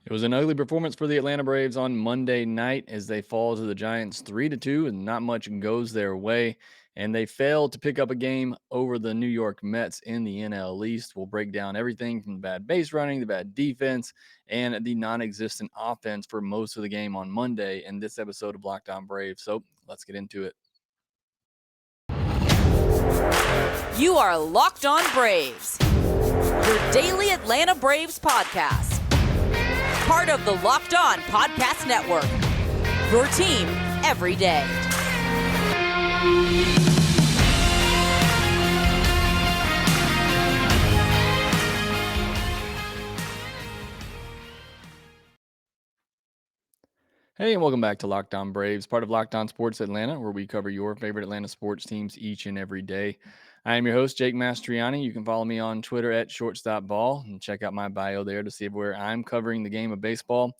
It was an ugly performance for the Atlanta Braves on Monday night as they fall to the Giants 3-2, and not much goes their way. And they failed to pick up a game over the New York Mets in the NL East. We'll break down everything from the bad base running, the bad defense, and the non existent offense for most of the game on Monday in this episode of Lockdown Braves. So let's get into it. You are Locked On Braves, your daily Atlanta Braves podcast. Part of the Locked On Podcast Network, your team every day. Hey, and welcome back to Lockdown Braves, part of Lockdown Sports Atlanta, where we cover your favorite Atlanta sports teams each and every day. I am your host, Jake Mastroianni. You can follow me on Twitter at shortstopball and check out my bio there to see where I'm covering the game of baseball.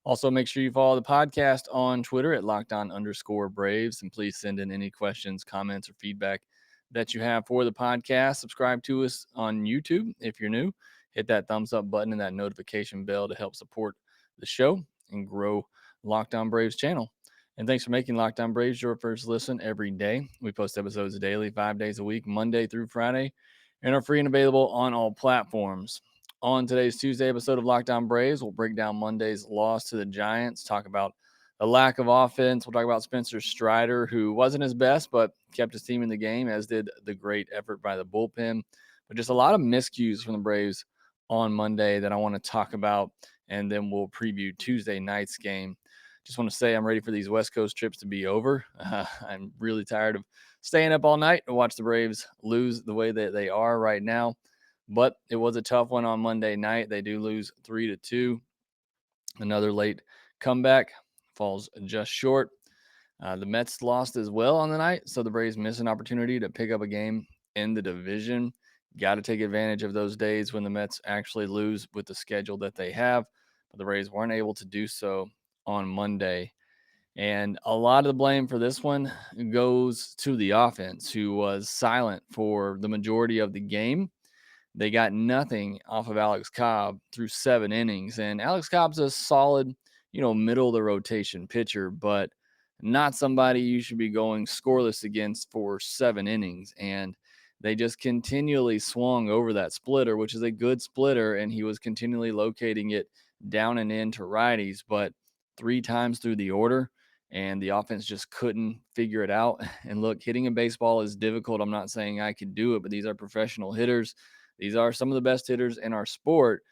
Also, make sure you follow the podcast on Twitter at lockdown_Braves, and please send in any questions, comments, or feedback that you have for the podcast. Subscribe to us on YouTube if you're new. Hit that thumbs up button and that notification bell to help support the show and grow Lockdown Braves channel. And thanks for making Lockdown Braves your first listen every day. We post episodes daily, 5 days a week, Monday through Friday, and are free and available on all platforms. On today's Tuesday episode of Lockdown Braves, we'll break down Monday's loss to the Giants, talk about the lack of offense. We'll talk about Spencer Strider, who wasn't his best, but kept his team in the game, as did the great effort by the bullpen. But just a lot of miscues from the Braves on Monday that I want to talk about, and then we'll preview Tuesday night's game. Just want to say I'm ready for these West Coast trips to be over. I'm really tired of staying up all night to watch the Braves lose the way that they are right now. But it was a tough one on Monday night. They do lose 3-2. Another late comeback falls just short. The Mets lost as well on the night, so the Braves missed an opportunity to pick up a game in the division. Got to take advantage of those days when the Mets actually lose with the schedule that they have, but the Braves weren't able to do so on Monday. And a lot of the blame for this one goes to the offense, who was silent for the majority of the game. They got nothing off of Alex Cobb through 7 innings. And Alex Cobb's a solid, middle of the rotation pitcher, but not somebody you should be going scoreless against for 7 innings. And they just continually swung over that splitter, which is a good splitter, and he was continually locating it down and in to righties, but 3 times through the order, and the offense just couldn't figure it out. And look, hitting a baseball is difficult. I'm not saying I could do it, but these are professional hitters. These are some of the best hitters in our sport.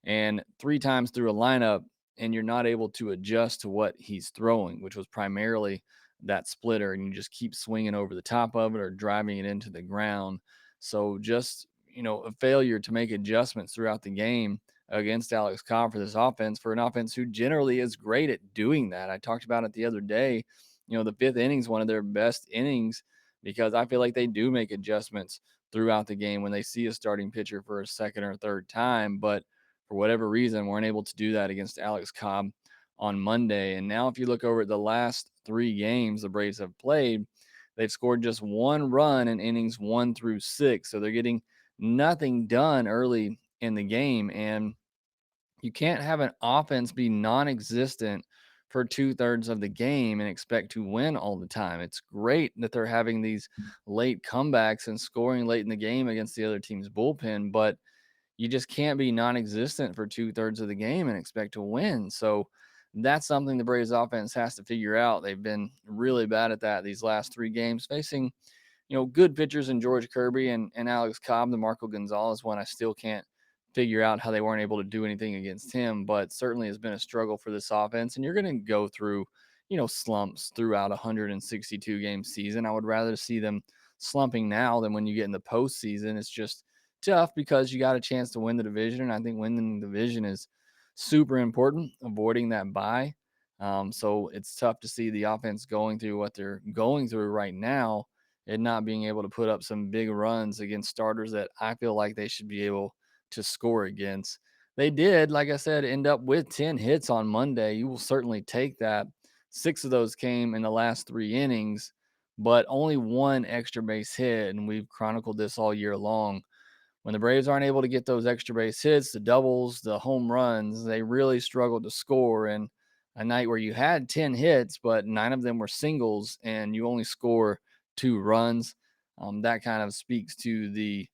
And 3 times through a lineup, and you're not able to adjust to what he's throwing, which was primarily that splitter, and you just keep swinging over the top of it or driving it into the ground. So just, a failure to make adjustments throughout the game against Alex Cobb for this offense, for an offense who generally is great at doing that. I talked about it the other day. The 5th inning is one of their best innings because I feel like they do make adjustments throughout the game when they see a starting pitcher for a second or third time. But for whatever reason, weren't able to do that against Alex Cobb on Monday. And now if you look over at the last 3 games the Braves have played, they've scored just 1 run in innings 1 through 6. So they're getting nothing done early in the game. And you can't have an offense be non-existent for 2/3 of the game and expect to win all the time. It's great that they're having these late comebacks and scoring late in the game against the other team's bullpen, but you just can't be non-existent for 2/3 of the game and expect to win. So that's something the Braves offense has to figure out. They've been really bad at that these last 3 games, facing good pitchers in George Kirby and Alex Cobb. The Marco Gonzalez one, I still can't figure out how they weren't able to do anything against him, but certainly has been a struggle for this offense. And you're going to go through, slumps throughout a 162 game season. I would rather see them slumping now than when you get in the postseason. It's just tough because you got a chance to win the division. And I think winning the division is super important, avoiding that bye. So it's tough to see the offense going through what they're going through right now and not being able to put up some big runs against starters that I feel like they should be able to score against. They did, like I said, end up with 10 hits on Monday. You will certainly take that. 6 of those came in the last 3 innings, but only 1 extra base hit. And we've chronicled this all year long. when the Braves aren't able to get those extra base hits, the doubles, the home runs, they really struggled to score. And a night where you had 10 hits, but 9 of them were singles, and you only score 2 runs, that kind of speaks to the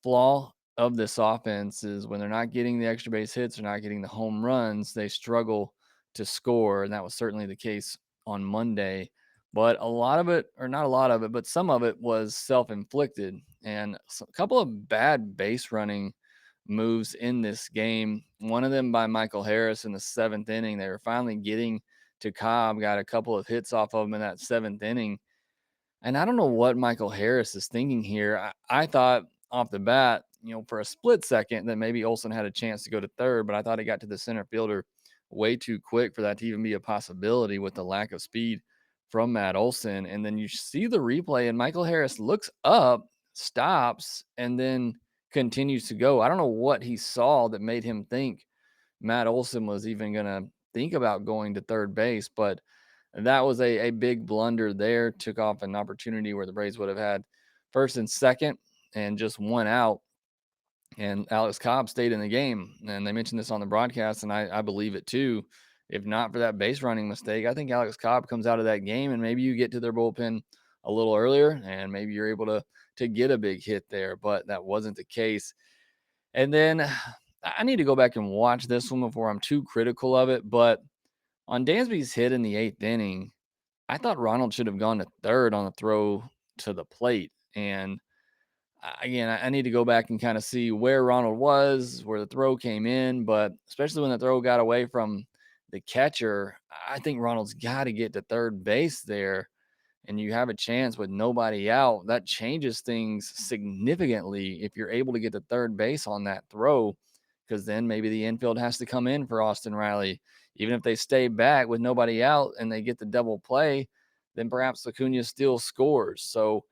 flaw of this offense is when they're not getting the extra base hits, they're not getting the home runs, they struggle to score. And that was certainly the case on Monday. But a lot of it, or not a lot of it, but some of it was self inflicted. And a couple of bad base running moves in this game. One of them by Michael Harris in the 7th inning. They were finally getting to Cobb, got a couple of hits off of him in that 7th inning. And I don't know what Michael Harris is thinking here. I thought off the bat, for a split second that maybe Olsen had a chance to go to third, but I thought he got to the center fielder way too quick for that to even be a possibility with the lack of speed from Matt Olsen. And then you see the replay, and Michael Harris looks up, stops, and then continues to go. I don't know what he saw that made him think Matt Olsen was even going to think about going to third base, but that was a big blunder there. Took off an opportunity where the Braves would have had first and second and just 1 out. And Alex Cobb stayed in the game. And they mentioned this on the broadcast, and I believe it too. If not for that base running mistake, I think Alex Cobb comes out of that game, and maybe you get to their bullpen a little earlier, and maybe you're able to get a big hit there. But that wasn't the case. And then I need to go back and watch this one before I'm too critical of it. But on Dansby's hit in the 8th inning, I thought Ronald should have gone to third on the throw to the plate. And again, I need to go back and kind of see where Ronald was, where the throw came in. But especially when the throw got away from the catcher, I think Ronald's got to get to third base there. And you have a chance with nobody out. That changes things significantly if you're able to get to third base on that throw, because then maybe the infield has to come in for Austin Riley. Even if they stay back with nobody out and they get the double play, then perhaps Acuna still scores. So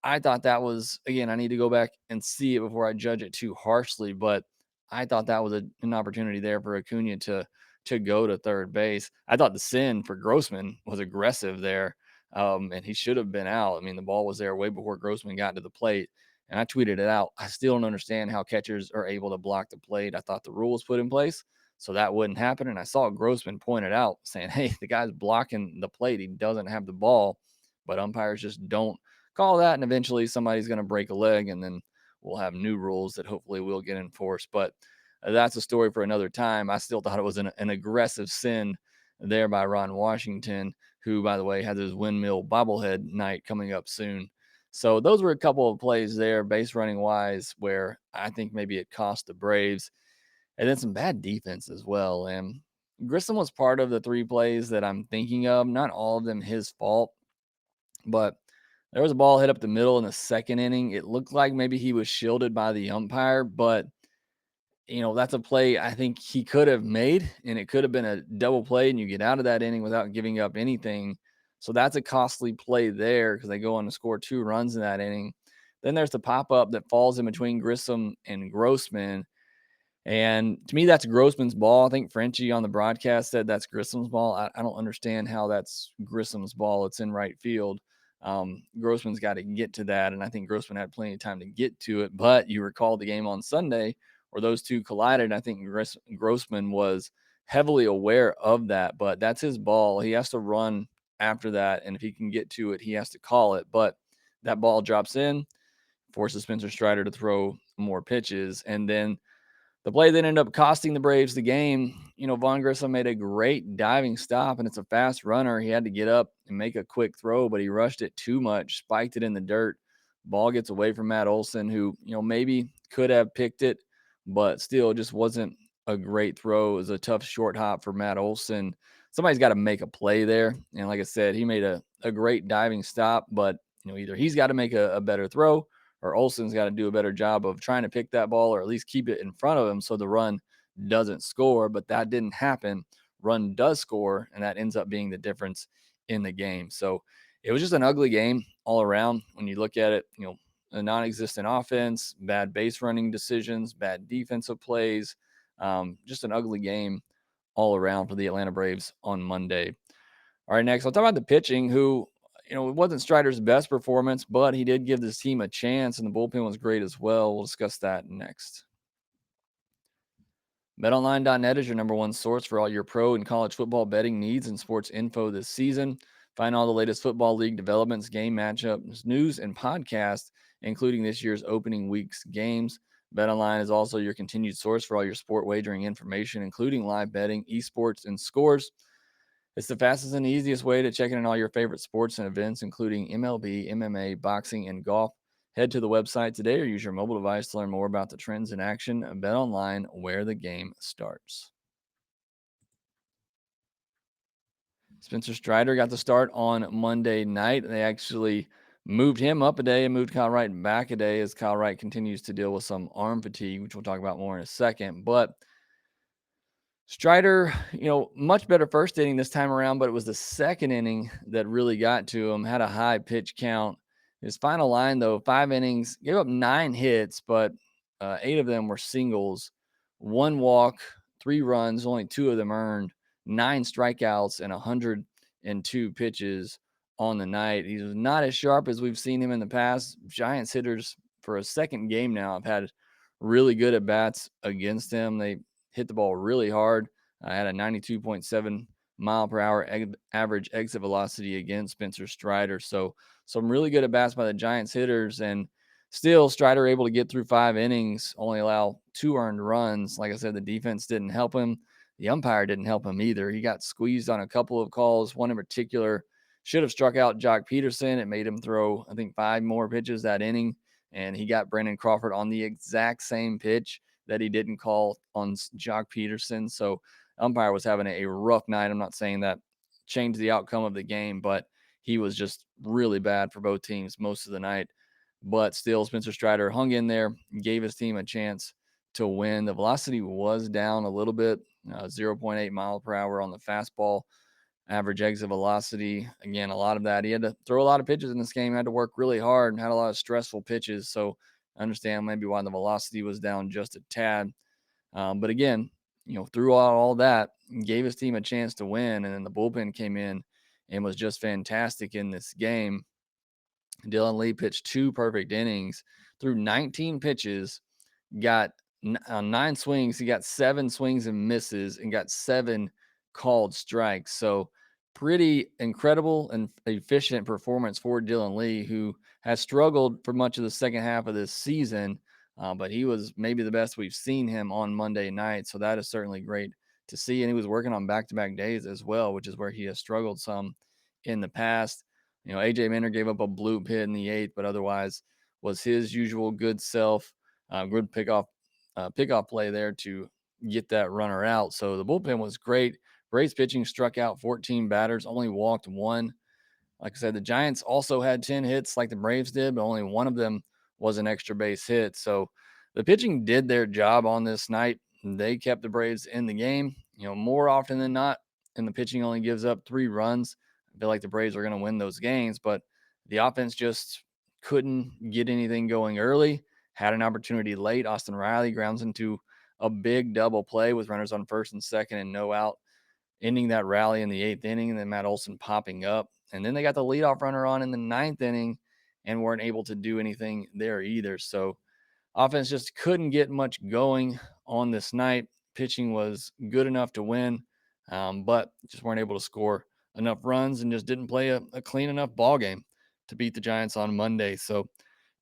I thought that was, again, I need to go back and see it before I judge it too harshly, but I thought that was an opportunity there for Acuna to go to third base. I thought the sin for Grossman was aggressive there, and he should have been out. I mean, the ball was there way before Grossman got to the plate. And I tweeted it out. I still don't understand how catchers are able to block the plate. I thought the rule was put in place so that wouldn't happen. And I saw Grossman point it out saying, hey, the guy's blocking the plate. He doesn't have the ball. But umpires just don't call that. And eventually somebody's going to break a leg, and then we'll have new rules that hopefully will get enforced. But that's a story for another time. I still thought it was an aggressive sin there by Ron Washington, who, by the way, has his windmill bobblehead night coming up soon. So those were a couple of plays there, base running wise, where I think maybe it cost the Braves. And then some bad defense as well. And Grissom was part of the 3 plays that I'm thinking of. Not all of them his fault, but there was a ball hit up the middle in the 2nd inning. It looked like maybe he was shielded by the umpire, but that's a play I think he could have made, and it could have been a double play, and you get out of that inning without giving up anything. So that's a costly play there because they go on to score 2 runs in that inning. Then there's the pop up that falls in between Grissom and Grossman. And to me, that's Grossman's ball. I think Frenchie on the broadcast said that's Grissom's ball. I don't understand how that's Grissom's ball. It's in right field. Grossman's got to get to that, and I think Grossman had plenty of time to get to it. But you recall the game on Sunday where those two collided. I think Grossman was heavily aware of that, but that's his ball. He has to run after that, and if he can get to it, he has to call it. But that ball drops in, forces Spencer Strider to throw more pitches, and then the play that ended up costing the Braves the game. Vaughn Grissom made a great diving stop, and it's a fast runner. He had to get up and make a quick throw, but he rushed it too much, spiked it in the dirt. Ball gets away from Matt Olson, who, maybe could have picked it, but still just wasn't a great throw. It was a tough short hop for Matt Olson. Somebody's got to make a play there. And like I said, he made a great diving stop, but, either he's got to make a better throw, or Olsen's got to do a better job of trying to pick that ball or at least keep it in front of him so the run doesn't score. But that didn't happen. Run does score, and that ends up being the difference in the game. So it was just an ugly game all around when you look at it. A non-existent offense, bad base running decisions, bad defensive plays, just an ugly game all around for the Atlanta Braves on Monday. All right, next I'll talk about the pitching, who it wasn't Strider's best performance, but he did give this team a chance, and the bullpen was great as well. We'll discuss that next. BetOnline.net is your number one source for all your pro and college football betting needs and sports info this season. Find all the latest football league developments, game matchups, news, and podcasts, including this year's opening week's games. BetOnline is also your continued source for all your sport wagering information, including live betting, esports, and scores. It's the fastest and easiest way to check in on all your favorite sports and events, including MLB, MMA, boxing, and golf. Head to the website today or use your mobile device to learn more about the trends in action. Bet online, where the game starts. Spencer Strider got the start on Monday night. They actually moved him up a day and moved Kyle Wright back a day as Kyle Wright continues to deal with some arm fatigue, which we'll talk about more in a second. But Strider, much better first inning this time around, but it was the second inning that really got to him. Had a high pitch count. His final line, though, 5 innings, gave up 9 hits, but 8 of them were singles, 1 walk, 3 runs, only 2 of them earned, 9 strikeouts, and 102 pitches on the night. He was not as sharp as we've seen him in the past. Giants hitters for a second game now have had really good at bats against him. They hit the ball really hard. I had a 92.7 mile per hour average exit velocity against Spencer Strider. So some really good at bats by the Giants hitters, and still Strider able to get through 5 innings, only allow 2 earned runs. Like I said, the defense didn't help him. The umpire didn't help him either. He got squeezed on a couple of calls. One in particular should have struck out Jock Peterson. It made him throw, I think, 5 more pitches that inning, and he got Brandon Crawford on the exact same pitch that he didn't call on Jock Peterson. So umpire was having a rough night. I'm not saying that changed the outcome of the game, but he was just really bad for both teams most of the night. But still, Spencer Strider hung in there, gave his team a chance to win. The velocity was down a little bit, 0.8 mile per hour on the fastball. Average exit velocity, again, a lot of that. He had to throw a lot of pitches in this game, had to work really hard, and had a lot of stressful pitches. So I understand maybe why the velocity was down just a tad. But again, through all that, gave his team a chance to win. And then the bullpen came in and was just fantastic in this game. Dylan Lee pitched 2 perfect innings through 19 pitches, got 9 swings. He got 7 swings and misses and got 7 called strikes. So pretty incredible and efficient performance for Dylan Lee, who has struggled for much of the second half of this season. But he was maybe the best we've seen him on Monday night. So that is certainly great to see. And he was working on back-to-back days as well, which is where he has struggled some in the past. AJ Minter gave up a bloop hit in the 8th, but otherwise was his usual good self. Good pickoff play there to get that runner out. So the bullpen was great. Braves pitching struck out 14 batters, only walked 1. Like I said, the Giants also had 10 hits like the Braves did, but only one of them was an extra base hit. So the pitching did their job on this night. They kept the Braves in the game, more often than not. And the pitching only gives up 3 runs. I feel like the Braves are going to win those games, but the offense just couldn't get anything going early. Had an opportunity late. Austin Riley grounds into a big double play with runners on first and second and no out, ending that rally in the 8th inning, and then Matt Olson popping up. And then they got the leadoff runner on in the 9th inning and weren't able to do anything there either. So offense just couldn't get much going on this night. Pitching was good enough to win, but just weren't able to score enough runs and just didn't play a clean enough ball game to beat the Giants on Monday. So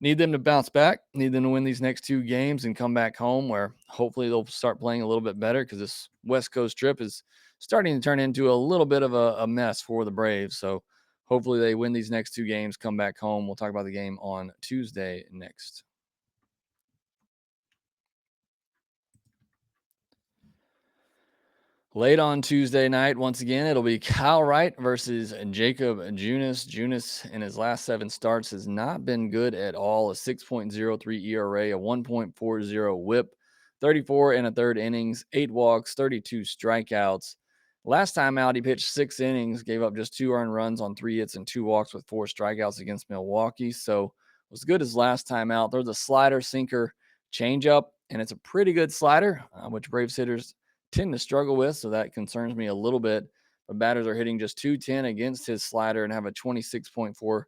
need them to bounce back, need them to win these next 2 games and come back home where hopefully they'll start playing a little bit better, because this West Coast trip is starting to turn into a little bit of a mess for the Braves. So hopefully they win these next 2 games, come back home. We'll talk about the game on Tuesday next. Late on Tuesday night, once again, it'll be Kyle Wright versus Jacob Junis. Junis in his last 7 starts has not been good at all. A 6.03 ERA, a 1.40 whip, 34 and a third innings, 8 walks, 32 strikeouts. Last time out, he pitched 6 innings, gave up just 2 earned runs on 3 hits and 2 walks with 4 strikeouts against Milwaukee. So was good as last time out. There's a slider, sinker, changeup, and it's a pretty good slider, which Braves hitters tend to struggle with, so that concerns me a little bit. but batters are hitting just 210 against his slider and have a 26.4%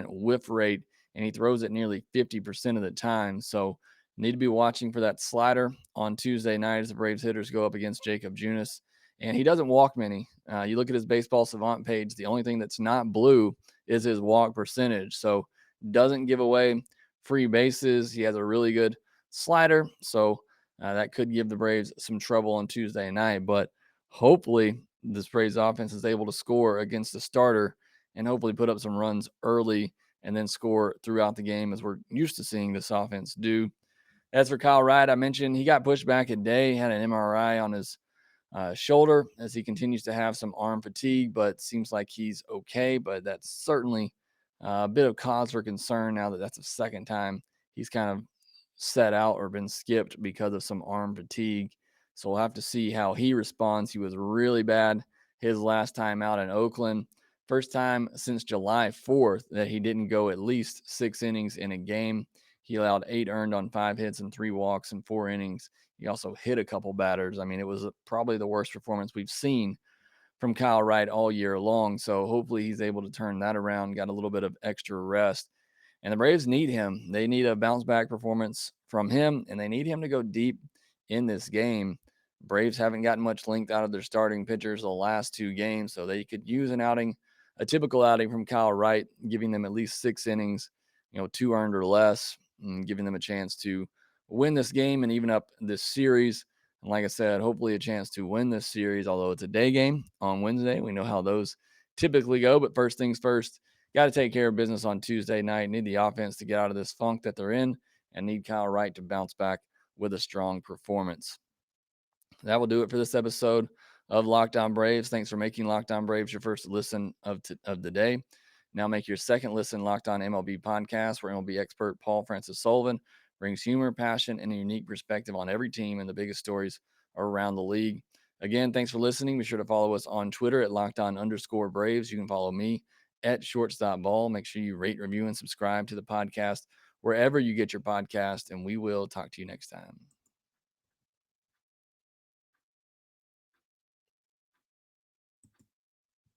whiff rate, and he throws it nearly 50% of the time. So need to be watching for that slider on Tuesday night as the Braves hitters go up against Jacob Junis. And he doesn't walk many. You look at his baseball savant page, the only thing that's not blue is his walk percentage. So doesn't give away free bases. He has a really good slider. So that could give the Braves some trouble on Tuesday night. But hopefully this Braves offense is able to score against the starter and hopefully put up some runs early and then score throughout the game, as we're used to seeing this offense do. As for Kyle Wright, I mentioned he got pushed back a day, had an MRI on his shoulder as he continues to have some arm fatigue, but seems like he's okay. But that's certainly a bit of cause for concern now that that's the second time he's kind of set out or been skipped because of some arm fatigue. So we'll have to see how he responds. He was really bad his last time out in Oakland. First time since July 4th that he didn't go at least 6 innings in a game. He allowed 8 earned on 5 hits and 3 walks in 4 innings. He also hit a couple batters. I mean, it was probably the worst performance we've seen from Kyle Wright all year long. So hopefully he's able to turn that around, got a little bit of extra rest. And the Braves need him. They need a bounce back performance from him, and they need him to go deep in this game. Braves haven't gotten much length out of their starting pitchers the last 2 games, so they could use an outing, a typical outing from Kyle Wright, giving them at least 6 innings, 2 earned or less, and giving them a chance to win this game and even up this series. And like I said, hopefully a chance to win this series, although it's a day game on Wednesday. We know how those typically go, but first things first, got to take care of business on Tuesday night. Need the offense to get out of this funk that they're in and need Kyle Wright to bounce back with a strong performance. That will do it for this episode of Lockdown Braves. Thanks for making Lockdown Braves your first listen of the day. Now make your second listen Locked On MLB podcast, where MLB expert Paul Francis Sullivan brings humor, passion, and a unique perspective on every team and the biggest stories around the league. Again, thanks for listening. Be sure to follow us on Twitter at LockedOn_Braves. You can follow me at shortstopball. Make sure you rate, review, and subscribe to the podcast wherever you get your podcast, and we will talk to you next time.